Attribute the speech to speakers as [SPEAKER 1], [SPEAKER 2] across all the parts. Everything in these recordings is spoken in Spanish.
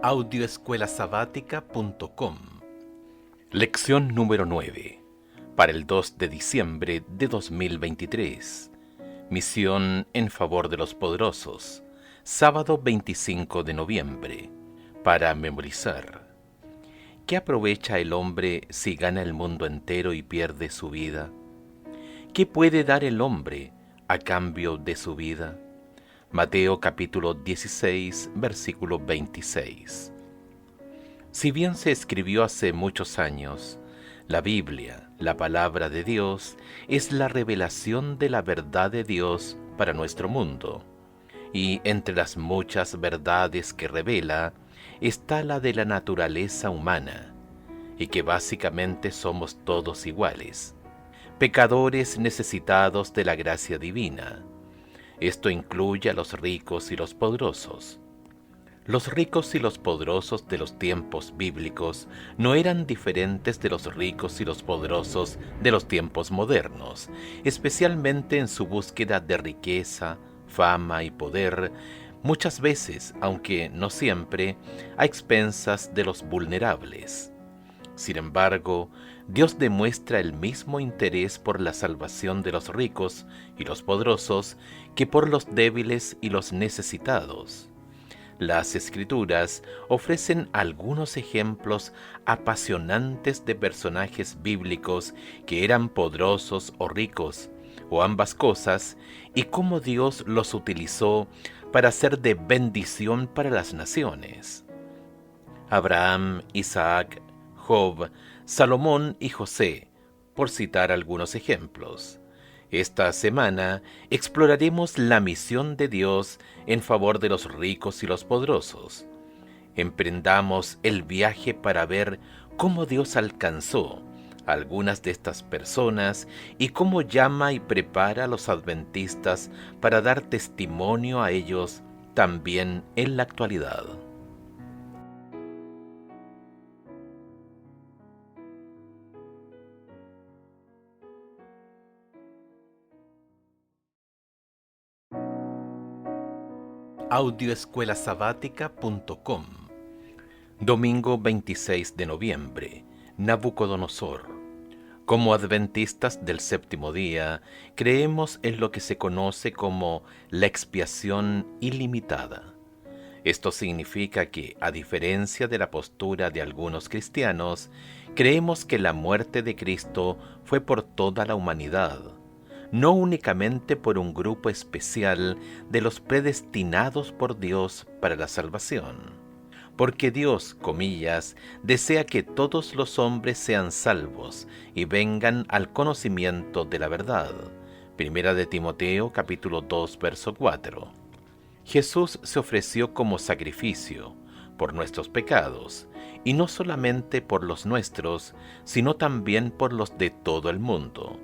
[SPEAKER 1] Audioescuelasabática.com. Lección número 9. Para el 2 de diciembre de 2023. Misión en favor de los poderosos. Sábado 25 de noviembre. Para memorizar. ¿Qué aprovecha el hombre si gana el mundo entero y pierde su vida? ¿Qué puede dar el hombre a cambio de su vida? Mateo capítulo 16, versículo 26. Si bien se escribió hace muchos años, la Biblia, la palabra de Dios, es la revelación de la verdad de Dios para nuestro mundo. Y entre las muchas verdades que revela, está la de la naturaleza humana, y que básicamente somos todos iguales, pecadores necesitados de la gracia divina. Esto incluye a los ricos y los poderosos. Los ricos y los poderosos de los tiempos bíblicos no eran diferentes de los ricos y los poderosos de los tiempos modernos, especialmente en su búsqueda de riqueza, fama y poder, muchas veces, aunque no siempre, a expensas de los vulnerables. Sin embargo, Dios demuestra el mismo interés por la salvación de los ricos y los poderosos que por los débiles y los necesitados. Las Escrituras ofrecen algunos ejemplos apasionantes de personajes bíblicos que eran poderosos o ricos, o ambas cosas, y cómo Dios los utilizó para ser de bendición para las naciones. Abraham, Isaac, Job, Salomón y José, por citar algunos ejemplos. Esta semana exploraremos la misión de Dios en favor de los ricos y los poderosos. Emprendamos el viaje para ver cómo Dios alcanzó a algunas de estas personas y cómo llama y prepara a los adventistas para dar testimonio a ellos también en la actualidad. Audioescuelasabática.com. Domingo 26 de noviembre. Nabucodonosor. Como adventistas del séptimo día, creemos en lo que se conoce como la expiación ilimitada. Esto significa que, a diferencia de la postura de algunos cristianos, creemos que la muerte de Cristo fue por toda la humanidad, no únicamente por un grupo especial de los predestinados por Dios para la salvación. Porque Dios, comillas, desea que todos los hombres sean salvos y vengan al conocimiento de la verdad. Primera de Timoteo, capítulo 2, verso 4. Jesús se ofreció como sacrificio por nuestros pecados, y no solamente por los nuestros, sino también por los de todo el mundo.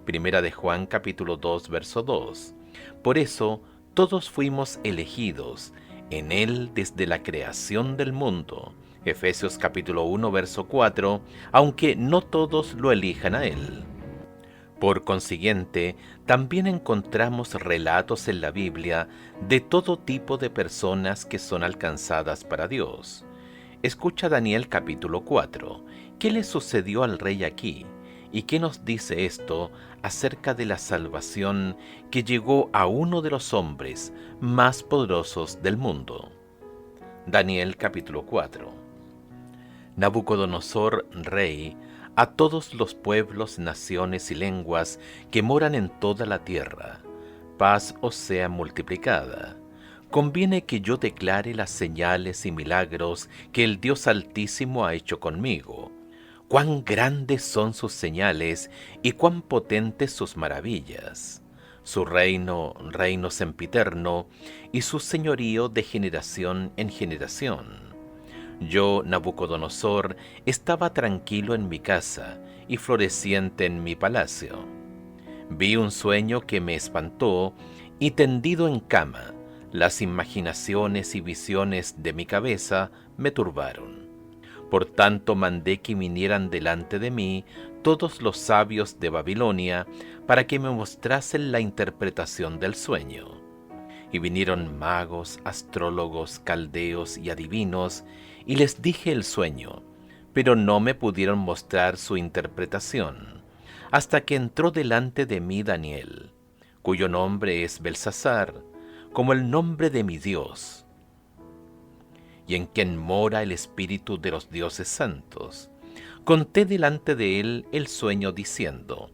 [SPEAKER 1] Primera de Juan capítulo 2, verso 2. Por eso, todos fuimos elegidos en Él desde la creación del mundo. Efesios capítulo 1, verso 4, aunque no todos lo elijan a Él. Por consiguiente, también encontramos relatos en la Biblia de todo tipo de personas que son alcanzadas para Dios. Escucha Daniel capítulo 4. ¿Qué le sucedió al rey aquí? ¿Y qué nos dice esto acerca de la salvación que llegó a uno de los hombres más poderosos del mundo? Daniel capítulo 4. Nabucodonosor, rey, a todos los pueblos, naciones y lenguas que moran en toda la tierra, paz os sea multiplicada. Conviene que yo declare las señales y milagros que el Dios Altísimo ha hecho conmigo. Cuán grandes son sus señales y cuán potentes sus maravillas. Su reino sempiterno, y su señorío de generación en generación. Yo, Nabucodonosor, estaba tranquilo en mi casa y floreciente en mi palacio. Vi un sueño que me espantó, y tendido en cama, las imaginaciones y visiones de mi cabeza me turbaron. Por tanto mandé que vinieran delante de mí todos los sabios de Babilonia para que me mostrasen la interpretación del sueño. Y vinieron magos, astrólogos, caldeos y adivinos, y les dije el sueño, pero no me pudieron mostrar su interpretación, hasta que entró delante de mí Daniel, cuyo nombre es Belsasar, como el nombre de mi Dios, y en quien mora el espíritu de los dioses santos. Conté delante de él el sueño diciendo: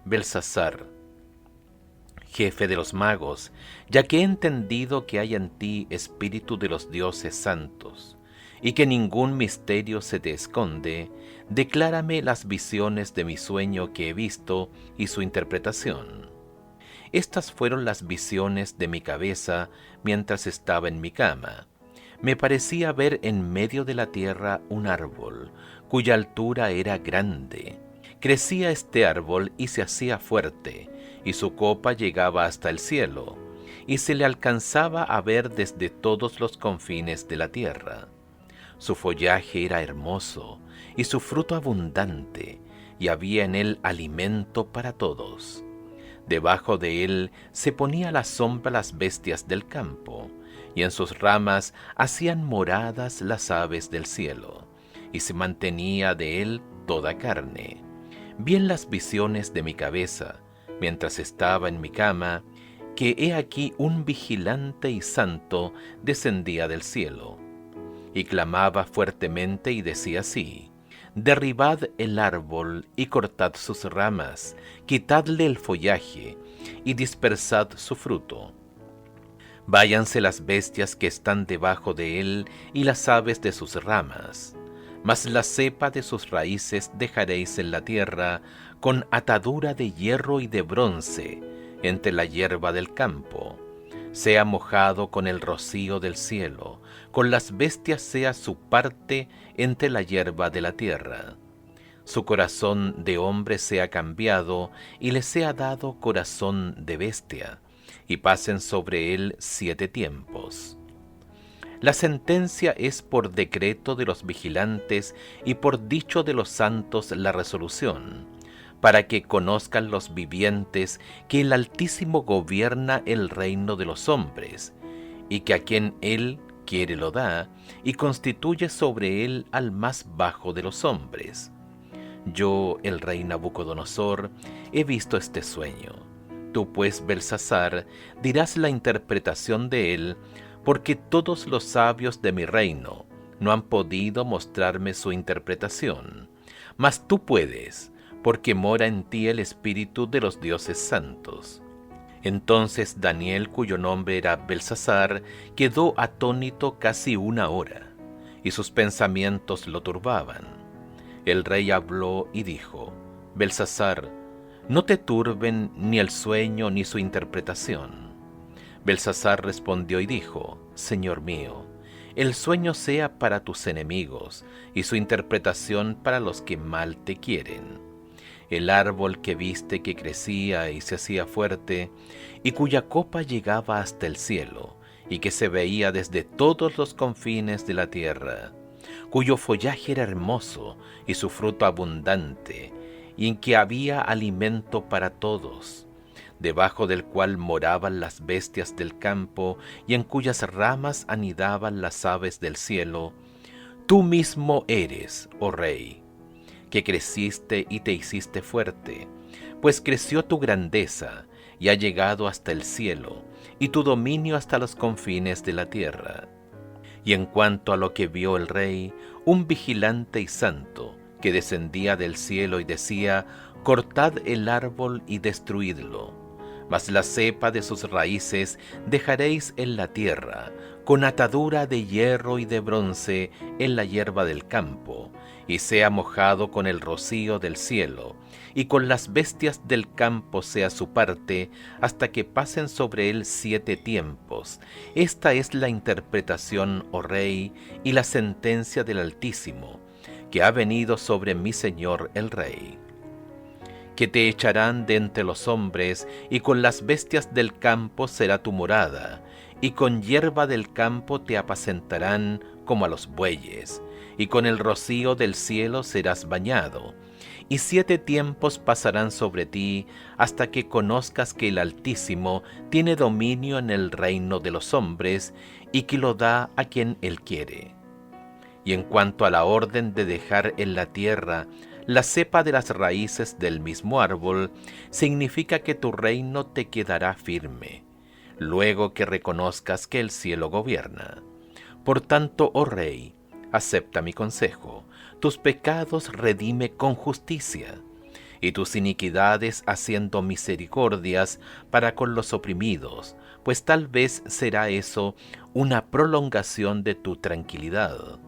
[SPEAKER 1] Belsasar, jefe de los magos, ya que he entendido que hay en ti espíritu de los dioses santos, y que ningún misterio se te esconde, declárame las visiones de mi sueño que he visto y su interpretación. Estas fueron las visiones de mi cabeza mientras estaba en mi cama. Me parecía ver en medio de la tierra un árbol, cuya altura era grande. Crecía este árbol y se hacía fuerte, y su copa llegaba hasta el cielo, y se le alcanzaba a ver desde todos los confines de la tierra. Su follaje era hermoso, y su fruto abundante, y había en él alimento para todos. Debajo de él se ponía a la sombra las bestias del campo, y en sus ramas hacían moradas las aves del cielo, y se mantenía de él toda carne. Vi en las visiones de mi cabeza, mientras estaba en mi cama, que he aquí un vigilante y santo descendía del cielo, y clamaba fuertemente y decía así: derribad el árbol y cortad sus ramas, quitadle el follaje y dispersad su fruto. Váyanse las bestias que están debajo de él y las aves de sus ramas, mas la cepa de sus raíces dejaréis en la tierra, con atadura de hierro y de bronce, entre la hierba del campo. Sea mojado con el rocío del cielo, con las bestias sea su parte entre la hierba de la tierra. Su corazón de hombre sea cambiado, y le sea dado corazón de bestia, y pasen sobre él 7 tiempos. La sentencia es por decreto de los vigilantes y por dicho de los santos la resolución, para que conozcan los vivientes que el Altísimo gobierna el reino de los hombres, y que a quien él quiere lo da, y constituye sobre él al más bajo de los hombres. Yo, el rey Nabucodonosor, he visto este sueño. Tú pues, Belsasar, dirás la interpretación de él, porque todos los sabios de mi reino no han podido mostrarme su interpretación. Mas tú puedes, porque mora en ti el espíritu de los dioses santos. Entonces Daniel, cuyo nombre era Belsasar, quedó atónito casi 1 hora, y sus pensamientos lo turbaban. El rey habló y dijo: Belsasar, no te turben ni el sueño ni su interpretación. Belsasar respondió y dijo: Señor mío, el sueño sea para tus enemigos, y su interpretación para los que mal te quieren. El árbol que viste que crecía y se hacía fuerte, y cuya copa llegaba hasta el cielo, y que se veía desde todos los confines de la tierra, cuyo follaje era hermoso y su fruto abundante, y en que había alimento para todos, debajo del cual moraban las bestias del campo, y en cuyas ramas anidaban las aves del cielo. Tú mismo eres, oh rey, que creciste y te hiciste fuerte, pues creció tu grandeza y ha llegado hasta el cielo, y tu dominio hasta los confines de la tierra. Y en cuanto a lo que vio el rey, un vigilante y santo, que descendía del cielo y decía: cortad el árbol y destruidlo, mas la cepa de sus raíces dejaréis en la tierra, con atadura de hierro y de bronce en la hierba del campo, y sea mojado con el rocío del cielo, y con las bestias del campo sea su parte, hasta que pasen sobre él 7 tiempos. Esta es la interpretación, oh rey, y la sentencia del Altísimo, que ha venido sobre mi señor el rey. Que te echarán de entre los hombres, y con las bestias del campo será tu morada, y con hierba del campo te apacentarán como a los bueyes, y con el rocío del cielo serás bañado, y 7 tiempos pasarán sobre ti hasta que conozcas que el Altísimo tiene dominio en el reino de los hombres y que lo da a quien Él quiere. Y en cuanto a la orden de dejar en la tierra la cepa de las raíces del mismo árbol, significa que tu reino te quedará firme, luego que reconozcas que el cielo gobierna. Por tanto, oh rey, acepta mi consejo, tus pecados redime con justicia, y tus iniquidades haciendo misericordias para con los oprimidos, pues tal vez será eso una prolongación de tu tranquilidad.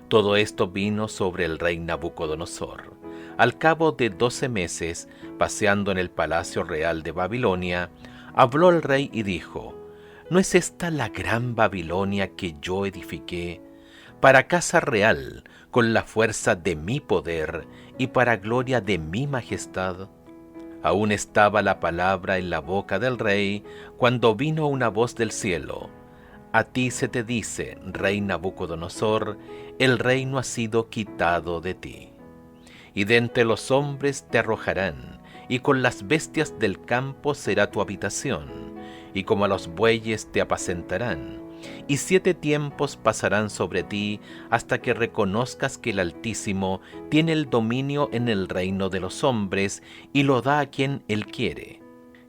[SPEAKER 1] Todo esto vino sobre el rey Nabucodonosor. Al cabo de 12 meses, paseando en el palacio real de Babilonia, habló el rey y dijo: ¿No es esta la gran Babilonia que yo edifiqué para casa real, con la fuerza de mi poder y para gloria de mi majestad? Aún estaba la palabra en la boca del rey cuando vino una voz del cielo: A ti se te dice, rey Nabucodonosor, el reino ha sido quitado de ti. Y de entre los hombres te arrojarán, y con las bestias del campo será tu habitación, y como a los bueyes te apacentarán, y 7 tiempos pasarán sobre ti hasta que reconozcas que el Altísimo tiene el dominio en el reino de los hombres y lo da a quien Él quiere.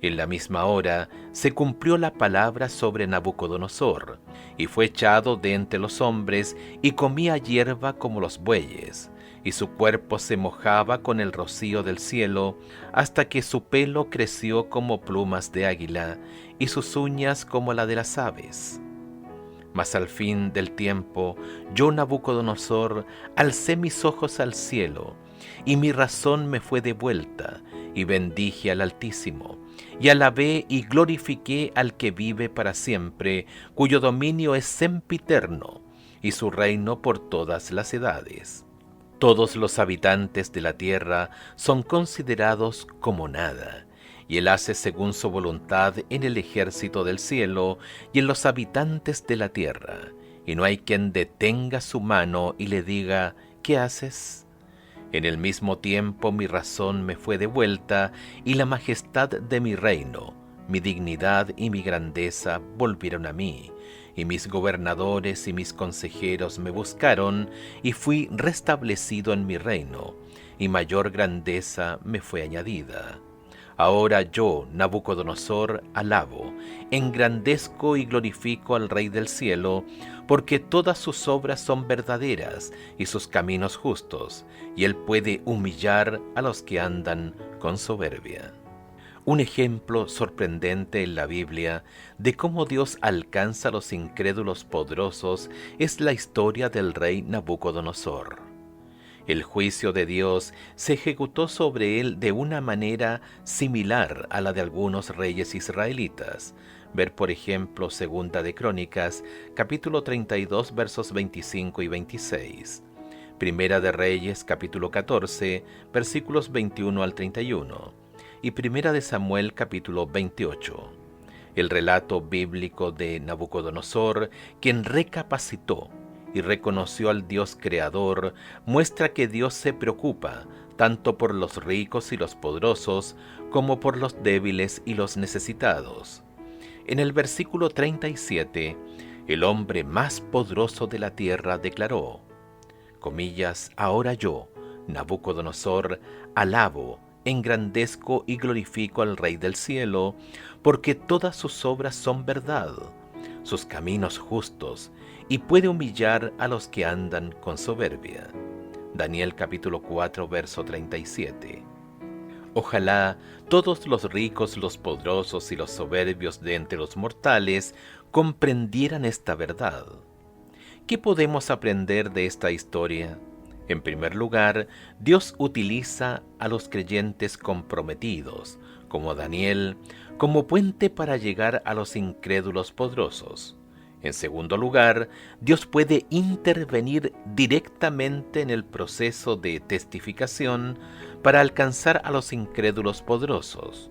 [SPEAKER 1] En la misma hora se cumplió la palabra sobre Nabucodonosor, y fue echado de entre los hombres y comía hierba como los bueyes, y su cuerpo se mojaba con el rocío del cielo, hasta que su pelo creció como plumas de águila, y sus uñas como la de las aves. Mas al fin del tiempo, yo, Nabucodonosor, alcé mis ojos al cielo, y mi razón me fue devuelta, y bendije al Altísimo, y alabé y glorifiqué al que vive para siempre, cuyo dominio es sempiterno, y su reino por todas las edades. Todos los habitantes de la tierra son considerados como nada, y Él hace según su voluntad en el ejército del cielo y en los habitantes de la tierra, y no hay quien detenga su mano y le diga: ¿qué haces? En el mismo tiempo mi razón me fue devuelta, y la majestad de mi reino, mi dignidad y mi grandeza volvieron a mí, y mis gobernadores y mis consejeros me buscaron, y fui restablecido en mi reino, y mayor grandeza me fue añadida. Ahora yo, Nabucodonosor, alabo, engrandezco y glorifico al Rey del cielo, porque todas sus obras son verdaderas y sus caminos justos, y Él puede humillar a los que andan con soberbia. Un ejemplo sorprendente en la Biblia de cómo Dios alcanza a los incrédulos poderosos es la historia del rey Nabucodonosor. El juicio de Dios se ejecutó sobre él de una manera similar a la de algunos reyes israelitas. Ver, por ejemplo, Segunda de Crónicas, capítulo 32, versos 25 y 26. Primera de Reyes, capítulo 14, versículos 21 al 31. Y Primera de Samuel, capítulo 28. El relato bíblico de Nabucodonosor, quien recapacitó y reconoció al Dios creador, muestra que Dios se preocupa tanto por los ricos y los poderosos como por los débiles y los necesitados. En el versículo 37, el hombre más poderoso de la tierra declaró, comillas, ahora yo, Nabucodonosor, alabo, engrandezco y glorifico al Rey del cielo, porque todas sus obras son verdad, sus caminos justos, y puede humillar a los que andan con soberbia. Daniel capítulo 4, verso 37. Ojalá todos los ricos, los poderosos y los soberbios de entre los mortales comprendieran esta verdad. ¿Qué podemos aprender de esta historia? En primer lugar, Dios utiliza a los creyentes comprometidos, como Daniel, como puente para llegar a los incrédulos poderosos. En segundo lugar, Dios puede intervenir directamente en el proceso de testificación para alcanzar a los incrédulos poderosos.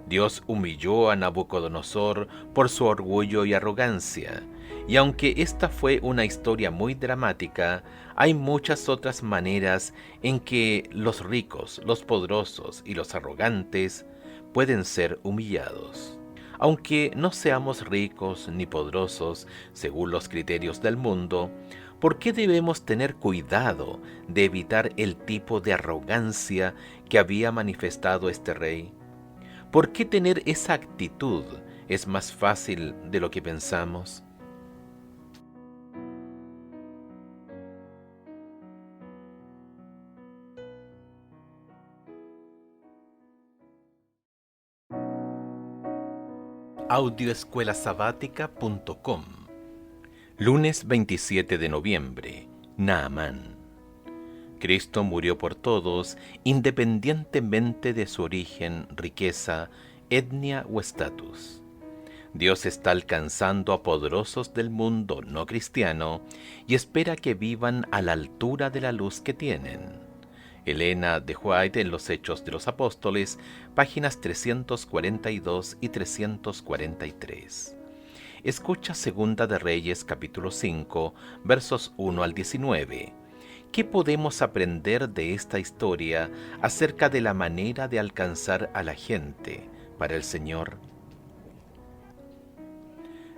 [SPEAKER 1] Dios humilló a Nabucodonosor por su orgullo y arrogancia, Y aunque esta fue una historia muy dramática, hay muchas otras maneras en que los ricos, los poderosos y los arrogantes pueden ser humillados. Aunque no seamos ricos ni poderosos según los criterios del mundo, ¿por qué debemos tener cuidado de evitar el tipo de arrogancia que había manifestado este rey? ¿Por qué tener esa actitud es más fácil de lo que pensamos? Audioescuelasabática.com. Lunes 27 de noviembre. Naamán. Cristo murió por todos, independientemente de su origen, riqueza, etnia o estatus. Dios está alcanzando a poderosos del mundo no cristiano y espera que vivan a la altura de la luz que tienen. Elena de White en los Hechos de los Apóstoles, páginas 342 y 343. Escucha Segunda de Reyes capítulo 5, versos 1 al 19. ¿Qué podemos aprender de esta historia acerca de la manera de alcanzar a la gente para el Señor?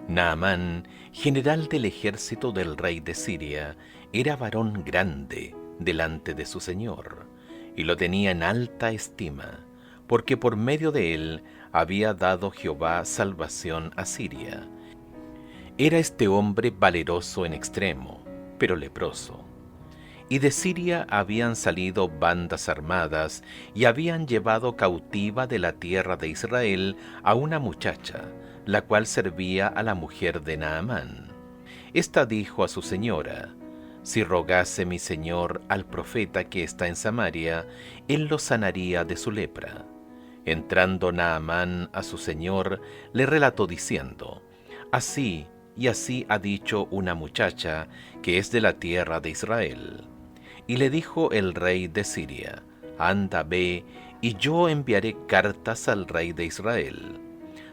[SPEAKER 1] Naamán, general del ejército del rey de Siria, era varón grande delante de su señor, y lo tenía en alta estima, porque por medio de él había dado Jehová salvación a Siria. Era este hombre valeroso en extremo, pero leproso. Y de Siria habían salido bandas armadas y habían llevado cautiva de la tierra de Israel a una muchacha, la cual servía a la mujer de Naamán. Esta dijo a su señora: si rogase mi señor al profeta que está en Samaria, él lo sanaría de su lepra. Entrando Naamán a su señor, le relató diciendo: así y así ha dicho una muchacha que es de la tierra de Israel. Y le dijo el rey de Siria: anda, ve, y yo enviaré cartas al rey de Israel.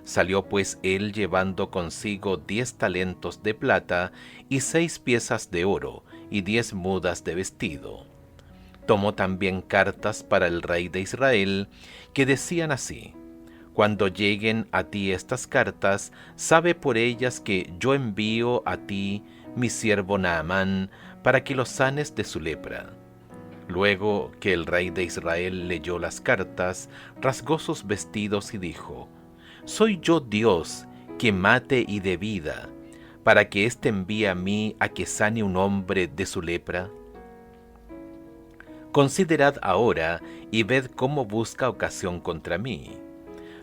[SPEAKER 1] Salió pues él llevando consigo 10 talentos de plata y 6 piezas de oro y 10 mudas de vestido. Tomó también cartas para el rey de Israel, que decían así: cuando lleguen a ti estas cartas, sabe por ellas que yo envío a ti mi siervo Naamán, para que lo sanes de su lepra. Luego que el rey de Israel leyó las cartas, rasgó sus vestidos y dijo: ¿soy yo Dios que mate y dé vida, para que éste envíe a mí a que sane un hombre de su lepra? Considerad ahora y ved cómo busca ocasión contra mí.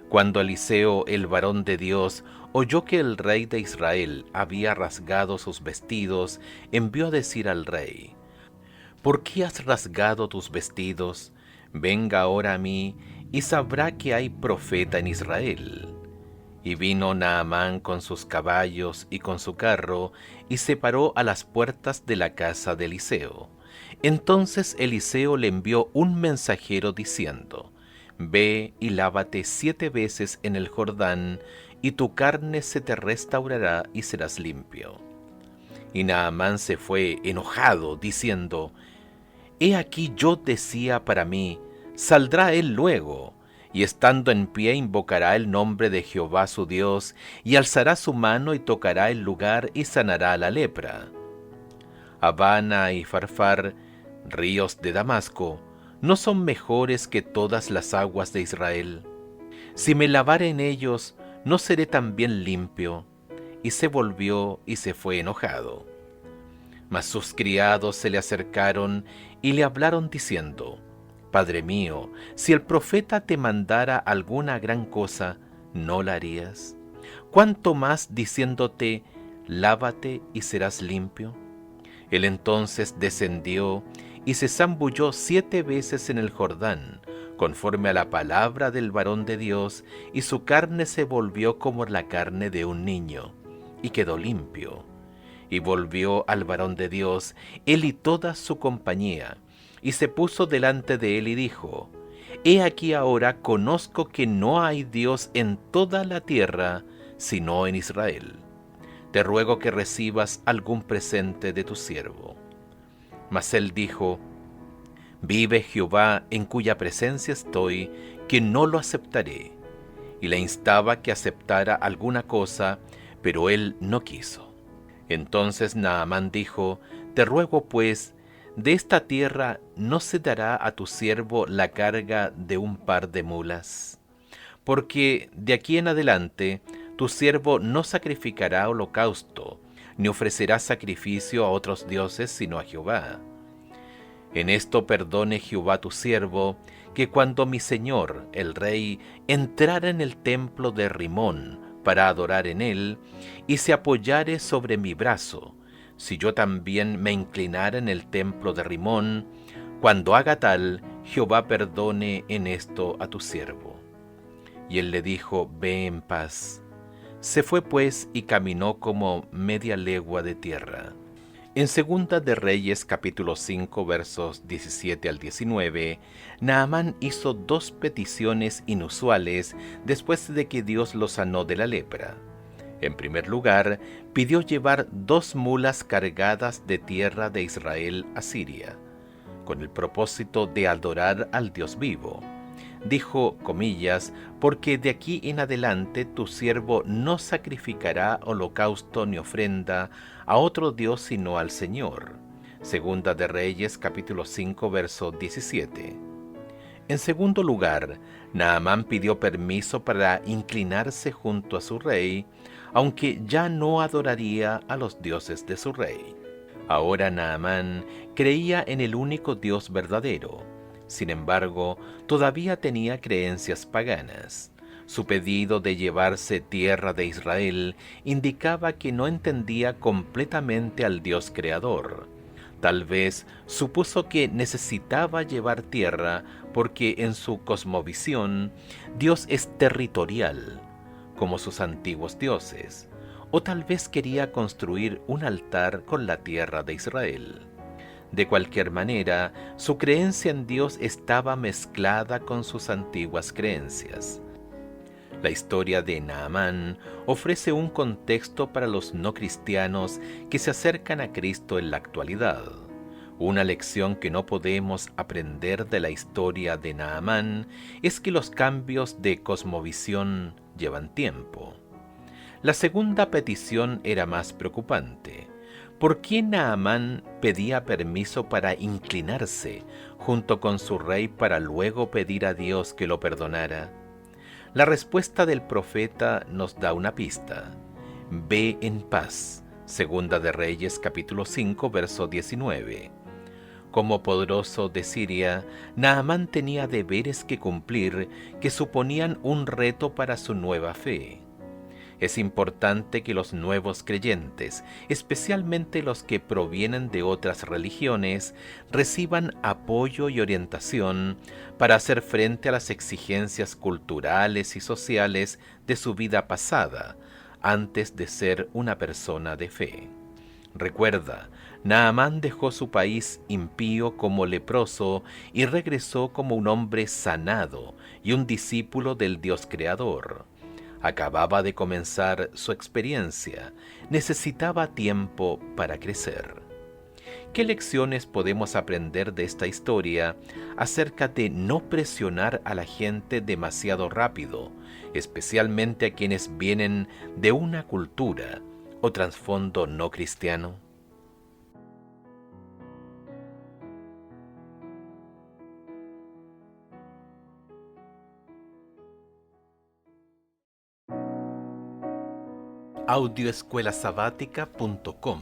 [SPEAKER 1] Cuando Eliseo, el varón de Dios, oyó que el rey de Israel había rasgado sus vestidos, envió a decir al rey: ¿por qué has rasgado tus vestidos? Venga ahora a mí, y sabrá que hay profeta en Israel. Y vino Naamán con sus caballos y con su carro, y se paró a las puertas de la casa de Eliseo. Entonces Eliseo le envió un mensajero diciendo: ve y lávate 7 veces en el Jordán, y tu carne se te restaurará y serás limpio. Y Naamán se fue enojado, diciendo: he aquí yo decía para mí, saldrá él luego, y estando en pie invocará el nombre de Jehová su Dios, y alzará su mano y tocará el lugar y sanará la lepra. Abana y Farfar, ríos de Damasco, ¿no son mejores que todas las aguas de Israel? Si me lavare en ellos, ¿no seré también limpio? Y se volvió y se fue enojado. Mas sus criados se le acercaron y le hablaron diciendo: Padre mío, si el profeta te mandara alguna gran cosa, ¿no la harías? ¿Cuánto más diciéndote: lávate y serás limpio? Él entonces descendió y se zambulló 7 veces en el Jordán, conforme a la palabra del varón de Dios, y su carne se volvió como la carne de un niño, y quedó limpio. Y volvió al varón de Dios, él y toda su compañía, y se puso delante de él y dijo: He aquí ahora conozco que no hay Dios en toda la tierra, sino en Israel. te ruego que recibas algún presente de tu siervo. Mas él dijo, vive Jehová en cuya presencia estoy, que no lo aceptaré. Y le instaba que aceptara alguna cosa, pero él no quiso. Entonces Naamán dijo, te ruego pues, de esta tierra no se dará a tu siervo la carga de un par de mulas, porque de aquí en adelante tu siervo no sacrificará holocausto, ni ofrecerá sacrificio a otros dioses sino a Jehová. En esto perdone Jehová tu siervo, que cuando mi señor, el rey, entrara en el templo de Rimón para adorar en él, y se apoyare sobre mi brazo, si yo también me inclinara en el templo de Rimón, cuando haga tal, Jehová perdone en esto a tu siervo. Y él le dijo, ve en paz. Se fue pues y caminó como media legua de tierra. En Segunda de Reyes capítulo 5 versos 17 al 19, Naamán hizo dos peticiones inusuales después de que Dios lo sanó de la lepra. En primer lugar, pidió llevar 2 mulas cargadas de tierra de Israel a Siria, con el propósito de adorar al Dios vivo. Dijo, comillas, porque de aquí en adelante tu siervo no sacrificará holocausto ni ofrenda a otro Dios sino al Señor. Segunda de Reyes capítulo 5 verso 17. En segundo lugar, Naamán pidió permiso para inclinarse junto a su rey, aunque ya no adoraría a los dioses de su rey. Ahora Naamán creía en el único Dios verdadero. Sin embargo, todavía tenía creencias paganas. Su pedido de llevarse tierra de Israel indicaba que no entendía completamente al Dios creador. Tal vez supuso que necesitaba llevar tierra porque en su cosmovisión Dios es territorial, como sus antiguos dioses, o tal vez quería construir un altar con la tierra de Israel. De cualquier manera, su creencia en Dios estaba mezclada con sus antiguas creencias. La historia de Naamán ofrece un contexto para los no cristianos que se acercan a Cristo en la actualidad. Una lección que no podemos aprender de la historia de Naamán es que los cambios de cosmovisión llevan tiempo. La segunda petición era más preocupante. ¿Por qué Naamán pedía permiso para inclinarse junto con su rey para luego pedir a Dios que lo perdonara? La respuesta del profeta nos da una pista. Ve en paz. Segunda de Reyes capítulo 5 verso 19. Como poderoso de Siria, Naamán tenía deberes que cumplir que suponían un reto para su nueva fe. Es importante que los nuevos creyentes, especialmente los que provienen de otras religiones, reciban apoyo y orientación para hacer frente a las exigencias culturales y sociales de su vida pasada, antes de ser una persona de fe. Recuerda, Naamán dejó su país impío como leproso y regresó como un hombre sanado y un discípulo del Dios creador. Acababa de comenzar su experiencia, necesitaba tiempo para crecer. ¿Qué lecciones podemos aprender de esta historia acerca de no presionar a la gente demasiado rápido, especialmente a quienes vienen de una cultura o trasfondo no cristiano? Audioescuelasabática.com.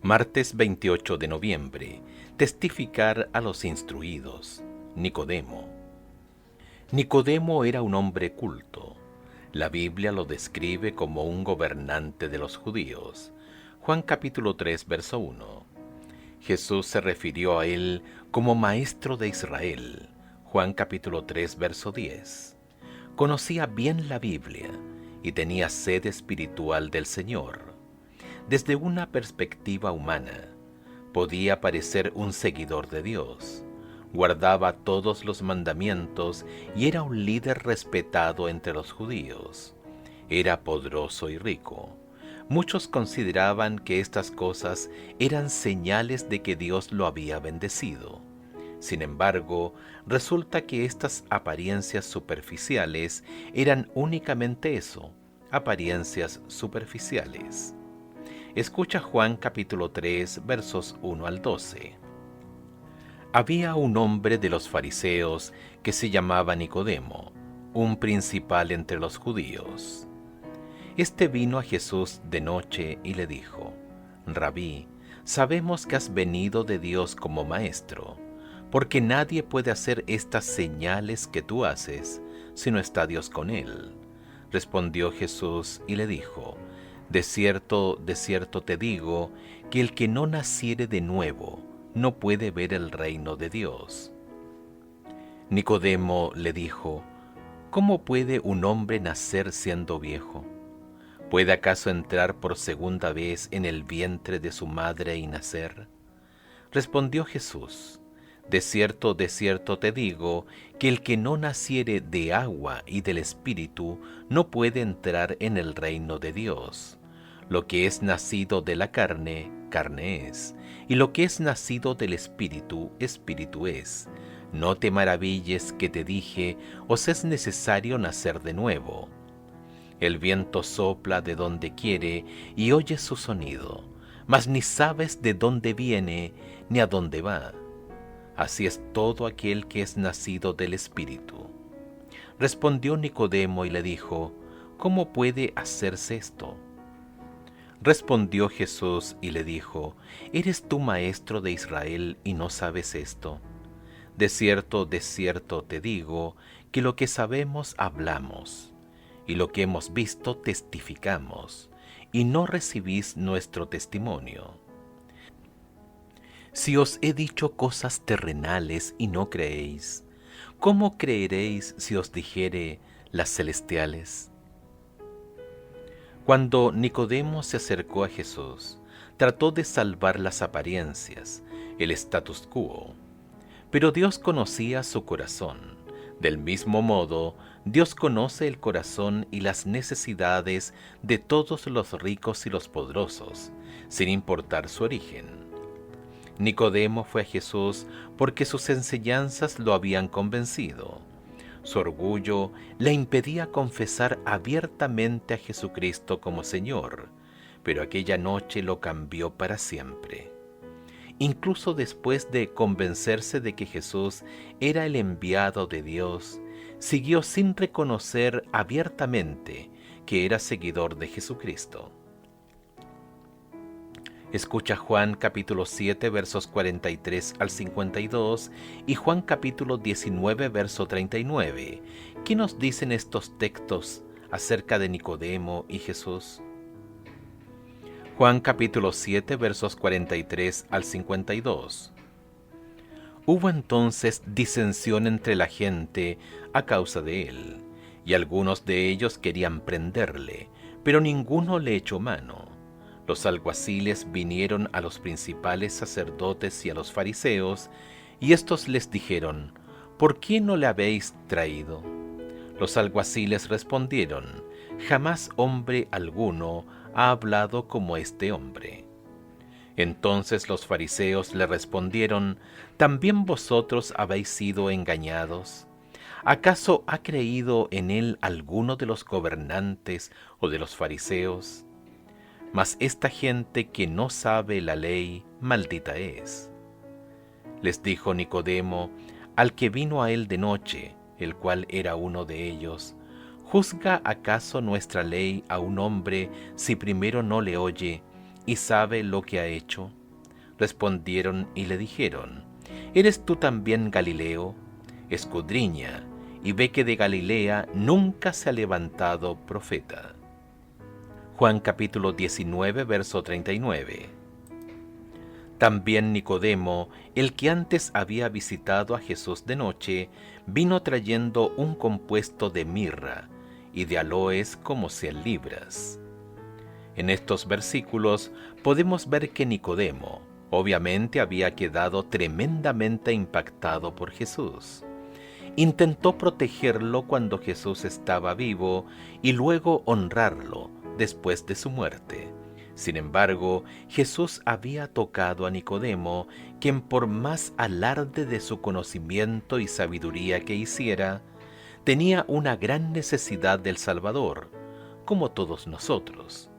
[SPEAKER 1] Martes 28 de noviembre. Testificar a los instruidos. Nicodemo. Nicodemo era un hombre culto. La Biblia lo describe como un gobernante de los judíos. Juan capítulo 3 verso 1. Jesús se refirió a él como maestro de Israel. Juan capítulo 3 verso 10. Conocía bien la Biblia y tenía sed espiritual del Señor. Desde una perspectiva humana, podía parecer un seguidor de Dios. Guardaba todos los mandamientos y era un líder respetado entre los judíos. Era poderoso y rico. Muchos consideraban que estas cosas eran señales de que Dios lo había bendecido. Sin embargo, resulta que estas apariencias superficiales eran únicamente eso, apariencias superficiales. Escucha Juan capítulo 3, versos 1 al 12. Había un hombre de los fariseos que se llamaba Nicodemo, un principal entre los judíos. Este vino a Jesús de noche y le dijo: Rabí, sabemos que has venido de Dios como maestro, porque nadie puede hacer estas señales que tú haces si no está Dios con él. Respondió Jesús y le dijo: de cierto te digo, que el que no naciere de nuevo no puede ver el reino de Dios. Nicodemo le dijo: ¿cómo puede un hombre nacer siendo viejo? ¿Puede acaso entrar por segunda vez en el vientre de su madre y nacer? Respondió Jesús: de cierto te digo, que el que no naciere de agua y del Espíritu no puede entrar en el reino de Dios. Lo que es nacido de la carne, carne es, y lo que es nacido del Espíritu, Espíritu es. No te maravilles que te dije, os es necesario nacer de nuevo. El viento sopla de donde quiere y oyes su sonido, mas ni sabes de dónde viene ni a dónde va. Así es todo aquel que es nacido del Espíritu. Respondió Nicodemo y le dijo: ¿cómo puede hacerse esto? Respondió Jesús y le dijo: ¿eres tú maestro de Israel y no sabes esto? De cierto te digo, que lo que sabemos hablamos, y lo que hemos visto testificamos, y no recibís nuestro testimonio. Si os he dicho cosas terrenales y no creéis, ¿cómo creeréis si os dijere las celestiales? Cuando Nicodemo se acercó a Jesús, trató de salvar las apariencias, el status quo. Pero Dios conocía su corazón. Del mismo modo, Dios conoce el corazón y las necesidades de todos los ricos y los poderosos, sin importar su origen. Nicodemo fue a Jesús porque sus enseñanzas lo habían convencido. Su orgullo le impedía confesar abiertamente a Jesucristo como Señor, pero aquella noche lo cambió para siempre. Incluso después de convencerse de que Jesús era el enviado de Dios, siguió sin reconocer abiertamente que era seguidor de Jesucristo. Escucha Juan capítulo 7 versos 43 al 52 y Juan capítulo 19 verso 39. ¿Qué nos dicen estos textos acerca de Nicodemo y Jesús? Juan capítulo 7 versos 43 al 52. Hubo entonces disensión entre la gente a causa de él, y algunos de ellos querían prenderle, pero ninguno le echó mano. Los alguaciles vinieron a los principales sacerdotes y a los fariseos, y éstos les dijeron: ¿por qué no le habéis traído? Los alguaciles respondieron: jamás hombre alguno ha hablado como este hombre. Entonces los fariseos le respondieron: ¿también vosotros habéis sido engañados? ¿Acaso ha creído en él alguno de los gobernantes o de los fariseos? Mas esta gente que no sabe la ley, maldita es. Les dijo Nicodemo, al que vino a él de noche, el cual era uno de ellos: ¿juzga acaso nuestra ley a un hombre si primero no le oye y sabe lo que ha hecho? Respondieron y le dijeron: ¿eres tú también Galileo? Escudriña, y ve que de Galilea nunca se ha levantado profeta. Juan capítulo 19, verso 39. También Nicodemo, el que antes había visitado a Jesús de noche, vino trayendo un compuesto de mirra y de aloes como 100 libras. En estos versículos podemos ver que Nicodemo obviamente había quedado tremendamente impactado por Jesús. Intentó protegerlo cuando Jesús estaba vivo y luego honrarlo después de su muerte, Sin embargo, Jesús había tocado a Nicodemo, quien por más alarde de su conocimiento y sabiduría que hiciera, tenía una gran necesidad del Salvador, como todos nosotros.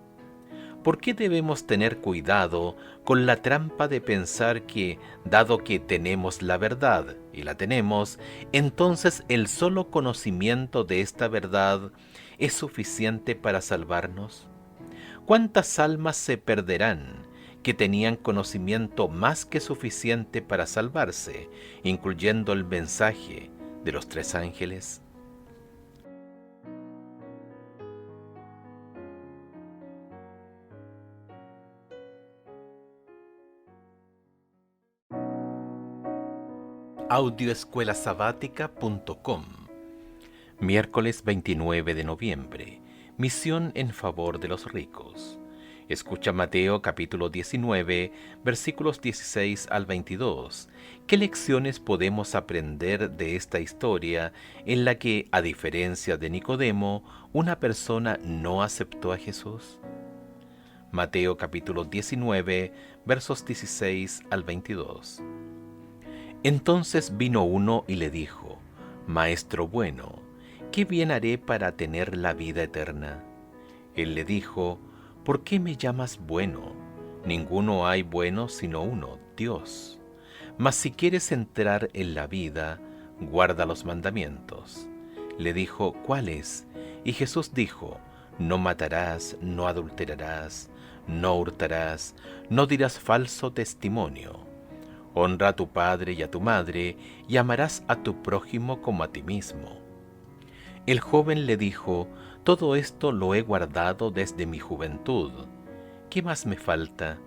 [SPEAKER 1] ¿Por qué debemos tener cuidado con la trampa de pensar que, dado que tenemos la verdad, y la tenemos, entonces el solo conocimiento de esta verdad es suficiente para salvarnos? ¿Cuántas almas se perderán que tenían conocimiento más que suficiente para salvarse, incluyendo el mensaje de los 3 ángeles? Audioescuelasabática.com. Miércoles 29 de noviembre. Misión en favor de los ricos. Escucha Mateo capítulo 19, versículos 16 al 22. ¿Qué lecciones podemos aprender de esta historia en la que, a diferencia de Nicodemo, una persona no aceptó a Jesús? Mateo capítulo 19, versos 16 al 22. Entonces vino uno y le dijo: Maestro bueno, ¿qué bien haré para tener la vida eterna? Él le dijo: ¿Por qué me llamas bueno? Ninguno hay bueno sino uno, Dios. Mas si quieres entrar en la vida, guarda los mandamientos. Le dijo: ¿Cuáles? Y Jesús dijo: No matarás, no adulterarás, no hurtarás, no dirás falso testimonio. Honra a tu padre y a tu madre, y amarás a tu prójimo como a ti mismo. El joven le dijo: Todo esto lo he guardado desde mi juventud. ¿Qué más me falta?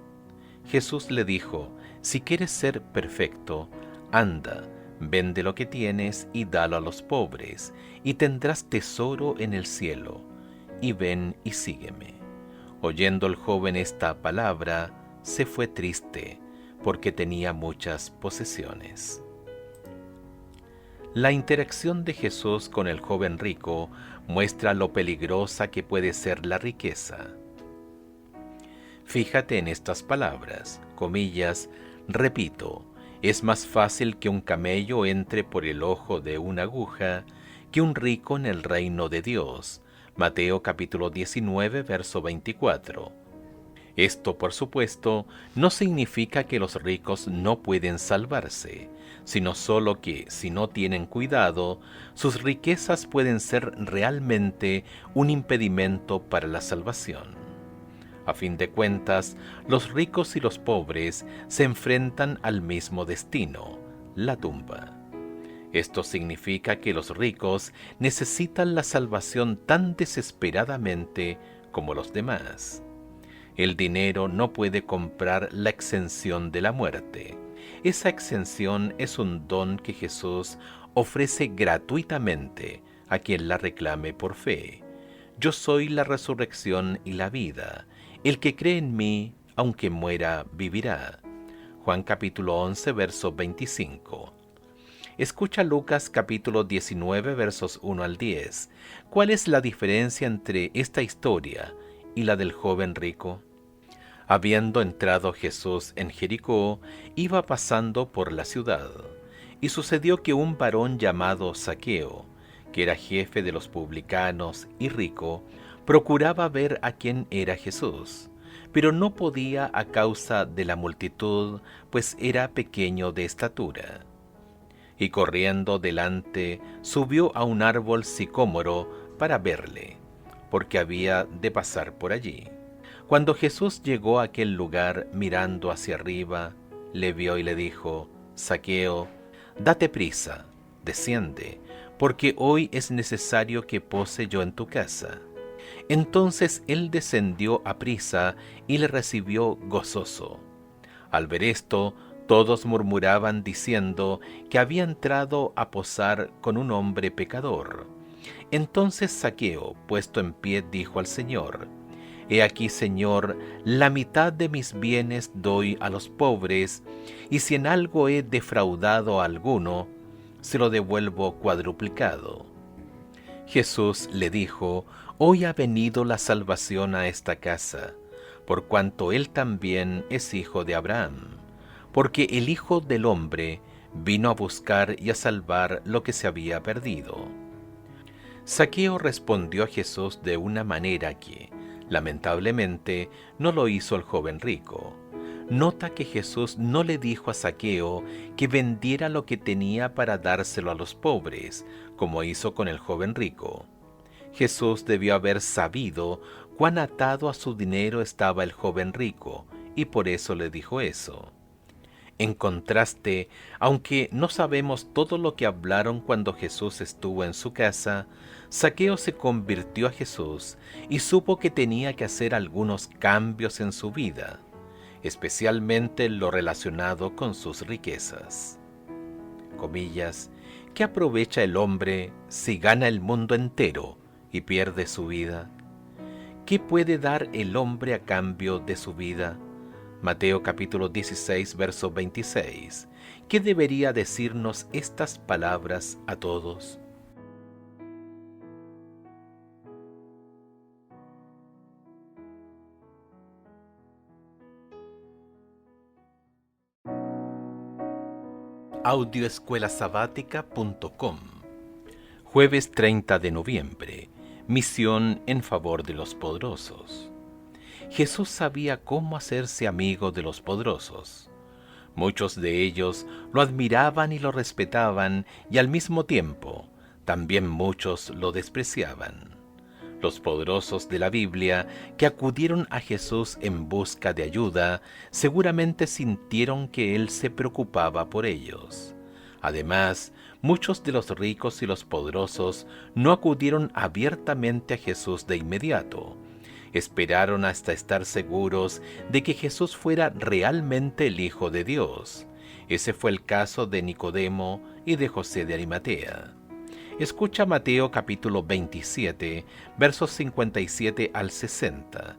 [SPEAKER 1] Jesús le dijo: Si quieres ser perfecto, anda, vende lo que tienes y dalo a los pobres, y tendrás tesoro en el cielo. Y ven y sígueme. Oyendo el joven esta palabra, se fue triste, porque tenía muchas posesiones. La interacción de Jesús con el joven rico muestra lo peligrosa que puede ser la riqueza. Fíjate en estas palabras, comillas, repito, es más fácil que un camello entre por el ojo de una aguja que un rico en el reino de Dios. Mateo capítulo 19, verso 24. Esto, por supuesto, no significa que los ricos no pueden salvarse, sino solo que, si no tienen cuidado, sus riquezas pueden ser realmente un impedimento para la salvación. A fin de cuentas, los ricos y los pobres se enfrentan al mismo destino, la tumba. Esto significa que los ricos necesitan la salvación tan desesperadamente como los demás. El dinero no puede comprar la exención de la muerte. Esa exención es un don que Jesús ofrece gratuitamente a quien la reclame por fe. Yo soy la resurrección y la vida. El que cree en mí, aunque muera, vivirá. Juan capítulo 11, verso 25. Escucha Lucas capítulo 19, versos 1 al 10. ¿Cuál es la diferencia entre esta historia y la del joven rico? Habiendo entrado Jesús en Jericó, iba pasando por la ciudad, y sucedió que un varón llamado Zaqueo, que era jefe de los publicanos y rico, procuraba ver a quién era Jesús, pero no podía a causa de la multitud, pues era pequeño de estatura. Y corriendo delante, subió a un árbol sicómoro para verle, porque había de pasar por allí. Cuando Jesús llegó a aquel lugar, mirando hacia arriba, le vio y le dijo: Zaqueo, date prisa, desciende, porque hoy es necesario que pose yo en tu casa. Entonces él descendió aprisa y le recibió gozoso. Al ver esto, todos murmuraban diciendo que había entrado a posar con un hombre pecador. Entonces Zaqueo, puesto en pie, dijo al Señor: He aquí, Señor, la mitad de mis bienes doy a los pobres, y si en algo he defraudado a alguno, se lo devuelvo cuadruplicado. Jesús le dijo: Hoy ha venido la salvación a esta casa, por cuanto él también es hijo de Abraham, porque el Hijo del Hombre vino a buscar y a salvar lo que se había perdido. Zaqueo respondió a Jesús de una manera que, lamentablemente, no lo hizo el joven rico. Nota que Jesús no le dijo a Zaqueo que vendiera lo que tenía para dárselo a los pobres, como hizo con el joven rico. Jesús debió haber sabido cuán atado a su dinero estaba el joven rico, y por eso le dijo eso. En contraste, aunque no sabemos todo lo que hablaron cuando Jesús estuvo en su casa, Zaqueo se convirtió a Jesús y supo que tenía que hacer algunos cambios en su vida, especialmente en lo relacionado con sus riquezas. Comillas, ¿qué aprovecha el hombre si gana el mundo entero y pierde su vida? ¿Qué puede dar el hombre a cambio de su vida? Mateo capítulo 16, verso 26. ¿Qué debería decirnos estas palabras a todos? Audioescuelasabática.com. Jueves 30 de noviembre. Misión en favor de los poderosos. Jesús sabía cómo hacerse amigo de los poderosos. Muchos de ellos lo admiraban y lo respetaban, y al mismo tiempo, también muchos lo despreciaban. Los poderosos de la Biblia que acudieron a Jesús en busca de ayuda, seguramente sintieron que Él se preocupaba por ellos. Además, muchos de los ricos y los poderosos no acudieron abiertamente a Jesús de inmediato. Esperaron hasta estar seguros de que Jesús fuera realmente el Hijo de Dios. Ese fue el caso de Nicodemo y de José de Arimatea. Escucha Mateo capítulo 27, versos 57 al 60.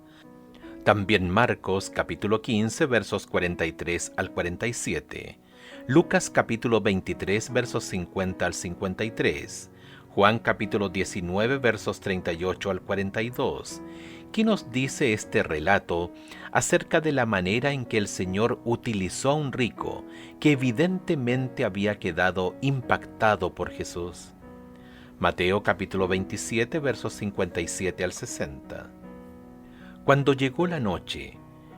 [SPEAKER 1] También Marcos capítulo 15, versos 43 al 47. Lucas capítulo 23, versos 50 al 53. Juan capítulo 19, versos 38 al 42. ¿Qué nos dice este relato acerca de la manera en que el Señor utilizó a un rico que evidentemente había quedado impactado por Jesús? Mateo capítulo 27, versos 57 al 60. Cuando llegó la noche,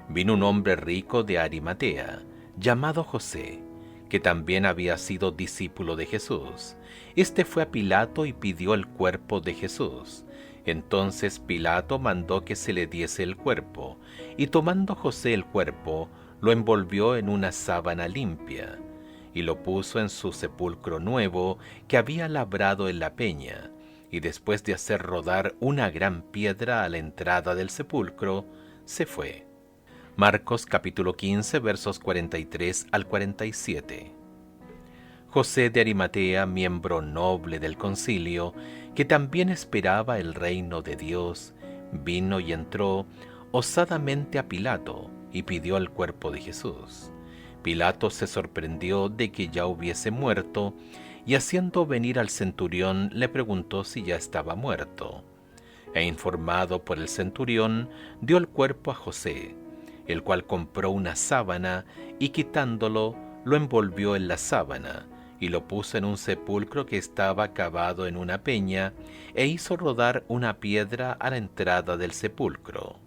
[SPEAKER 1] vino un hombre rico de Arimatea, llamado José, que también había sido discípulo de Jesús. Este fue a Pilato y pidió el cuerpo de Jesús. Entonces Pilato mandó que se le diese el cuerpo, y tomando José el cuerpo, lo envolvió en una sábana limpia, y lo puso en su sepulcro nuevo que había labrado en la peña, y después de hacer rodar una gran piedra a la entrada del sepulcro, se fue. Marcos capítulo 15, versos 43 al 47. José de Arimatea, miembro noble del concilio, que también esperaba el reino de Dios, vino y entró osadamente a Pilato y pidió el cuerpo de Jesús. Pilato se sorprendió de que ya hubiese muerto, y haciendo venir al centurión le preguntó si ya estaba muerto. E informado por el centurión, dio el cuerpo a José, el cual compró una sábana y quitándolo, lo envolvió en la sábana, y lo puso en un sepulcro que estaba cavado en una peña, e hizo rodar una piedra a la entrada del sepulcro.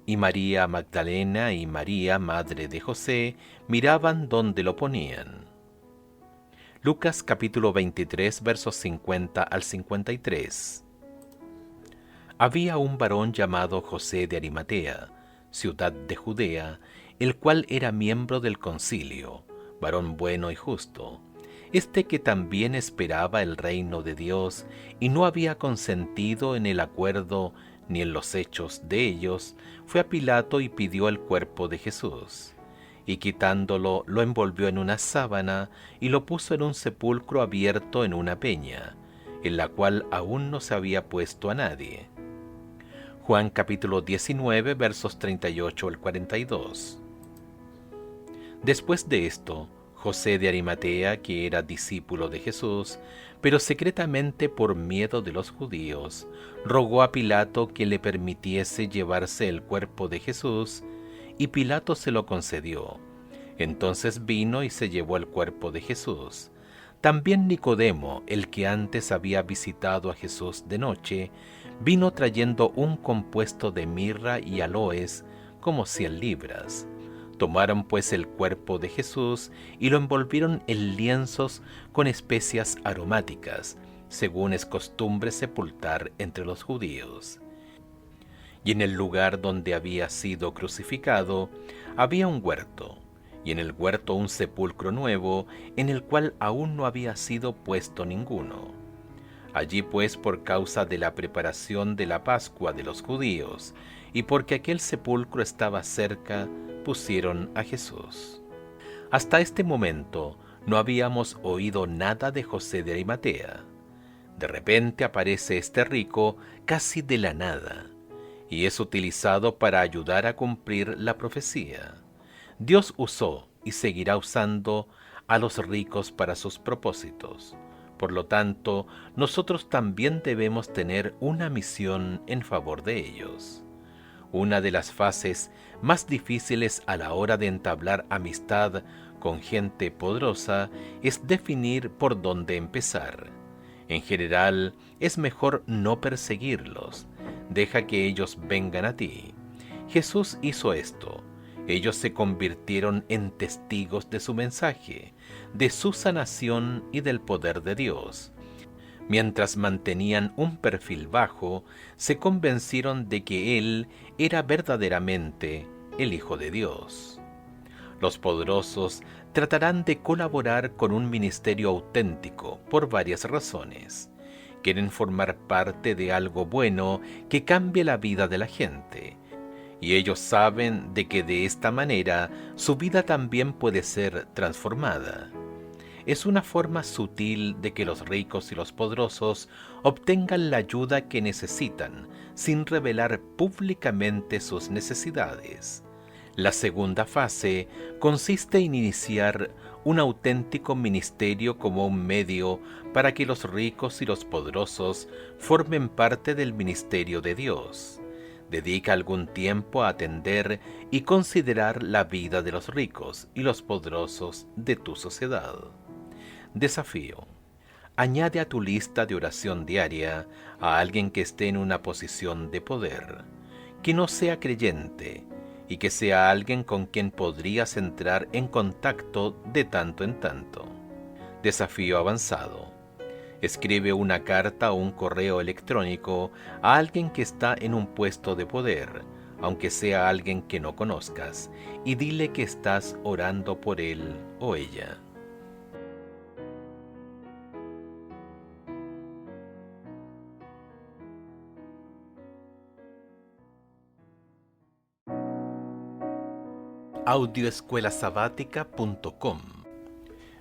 [SPEAKER 1] Y María Magdalena y María, madre de José, miraban dónde lo ponían. Lucas capítulo 23, versos 50 al 53. Había un varón llamado José de Arimatea, ciudad de Judea, el cual era miembro del concilio, varón bueno y justo. Este que también esperaba el reino de Dios y no había consentido en el acuerdo ni en los hechos de ellos, fue a Pilato y pidió el cuerpo de Jesús. Y quitándolo, lo envolvió en una sábana y lo puso en un sepulcro abierto en una peña, en la cual aún no se había puesto a nadie. Juan capítulo 19, versos 38 al 42. Después de esto, José de Arimatea, que era discípulo de Jesús, pero secretamente por miedo de los judíos, rogó a Pilato que le permitiese llevarse el cuerpo de Jesús, y Pilato se lo concedió. Entonces vino y se llevó el cuerpo de Jesús. También Nicodemo, el que antes había visitado a Jesús de noche, vino trayendo un compuesto de mirra y aloes, como 100 libras. Tomaron pues el cuerpo de Jesús y lo envolvieron en lienzos con especias aromáticas, según es costumbre sepultar entre los judíos. Y en el lugar donde había sido crucificado había un huerto, y en el huerto un sepulcro nuevo, en el cual aún no había sido puesto ninguno. Allí pues, por causa de la preparación de la Pascua de los judíos, y porque aquel sepulcro estaba cerca, pusieron a Jesús. Hasta este momento no habíamos oído nada de José de Arimatea. De repente aparece este rico casi de la nada, y es utilizado para ayudar a cumplir la profecía. Dios usó y seguirá usando a los ricos para sus propósitos. Por lo tanto, nosotros también debemos tener una misión en favor de ellos. Una de las fases más difíciles a la hora de entablar amistad con gente poderosa es definir por dónde empezar. En general, es mejor no perseguirlos. Deja que ellos vengan a ti. Jesús hizo esto. Ellos se convirtieron en testigos de su mensaje, de su sanación y del poder de Dios. Mientras mantenían un perfil bajo, se convencieron de que Él era verdaderamente el Hijo de Dios. Los poderosos tratarán de colaborar con un ministerio auténtico por varias razones. Quieren formar parte de algo bueno que cambie la vida de la gente. Y ellos saben de que de esta manera su vida también puede ser transformada. Es una forma sutil de que los ricos y los poderosos obtengan la ayuda que necesitan sin revelar públicamente sus necesidades. La segunda fase consiste en iniciar un auténtico ministerio como un medio para que los ricos y los poderosos formen parte del ministerio de Dios. Dedica algún tiempo a atender y considerar la vida de los ricos y los poderosos de tu sociedad. Desafío. Añade a tu lista de oración diaria a alguien que esté en una posición de poder, que no sea creyente y que sea alguien con quien podrías entrar en contacto de tanto en tanto. Desafío avanzado. Escribe una carta o un correo electrónico a alguien que está en un puesto de poder, aunque sea alguien que no conozcas, y dile que estás orando por él o ella. Audioescuelasabática.com.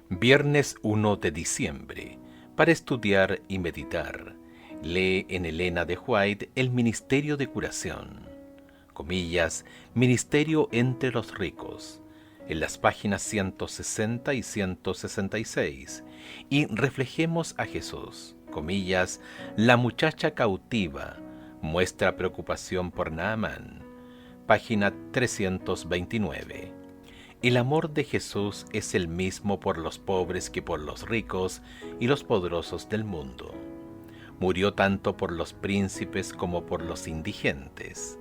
[SPEAKER 1] Viernes 1 de diciembre. Para estudiar y meditar, lee en Elena de White El Ministerio de Curación, comillas, Ministerio entre los ricos, en las páginas 160 y 166, y reflejemos a Jesús, comillas, la muchacha cautiva muestra preocupación por Naamán, página 329. El amor de Jesús es el mismo por los pobres que por los ricos y los poderosos del mundo. Murió tanto por los príncipes como por los indigentes.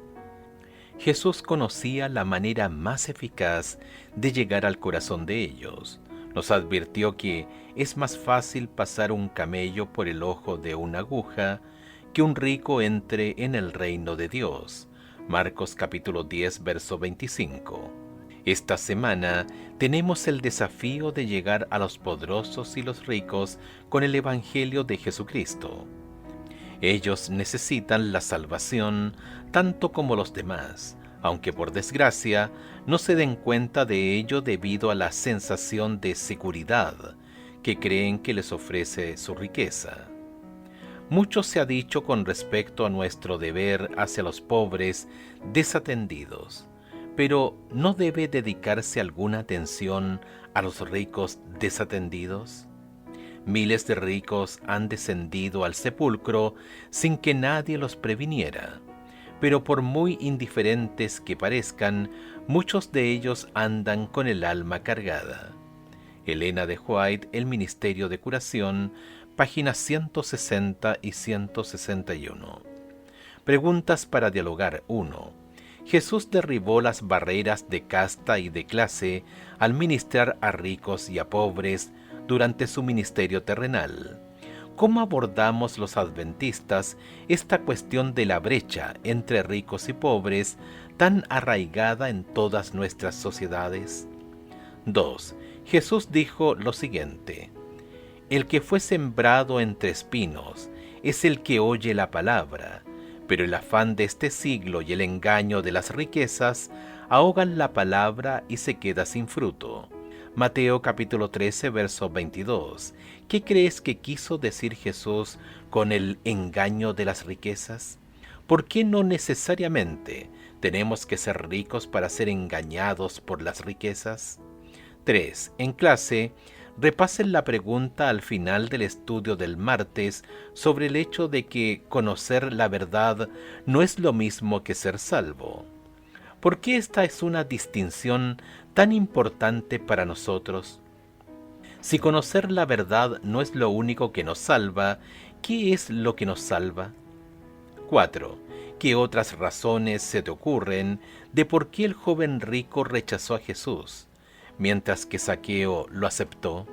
[SPEAKER 1] Jesús conocía la manera más eficaz de llegar al corazón de ellos. Nos advirtió que es más fácil pasar un camello por el ojo de una aguja que un rico entre en el reino de Dios. Marcos capítulo 10, verso 25. Esta semana tenemos el desafío de llegar a los poderosos y los ricos con el Evangelio de Jesucristo. Ellos necesitan la salvación tanto como los demás, aunque por desgracia no se den cuenta de ello debido a la sensación de seguridad que creen que les ofrece su riqueza. Mucho se ha dicho con respecto a nuestro deber hacia los pobres desatendidos, Pero ¿no debe dedicarse alguna atención a los ricos desatendidos? Miles de ricos han descendido al sepulcro sin que nadie los previniera, pero por muy indiferentes que parezcan, muchos de ellos andan con el alma cargada. Elena de White, El Ministerio de Curación, páginas 160 y 161. Preguntas para dialogar. 1. Jesús derribó las barreras de casta y de clase al ministrar a ricos y a pobres durante su ministerio terrenal. ¿Cómo abordamos los adventistas esta cuestión de la brecha entre ricos y pobres tan arraigada en todas nuestras sociedades? 2. Jesús dijo lo siguiente: el que fue sembrado entre espinos es el que oye la palabra, pero el afán de este siglo y el engaño de las riquezas ahogan la palabra y se queda sin fruto. Mateo capítulo 13, verso 22. ¿Qué crees que quiso decir Jesús con el engaño de las riquezas? ¿Por qué no necesariamente tenemos que ser ricos para ser engañados por las riquezas? 3. En clase, repasen la pregunta al final del estudio del martes sobre el hecho de que conocer la verdad no es lo mismo que ser salvo. ¿Por qué esta es una distinción tan importante para nosotros? Si conocer la verdad no es lo único que nos salva, ¿qué es lo que nos salva? 4. ¿Qué otras razones se te ocurren de por qué el joven rico rechazó a Jesús, mientras que Zaqueo lo aceptó?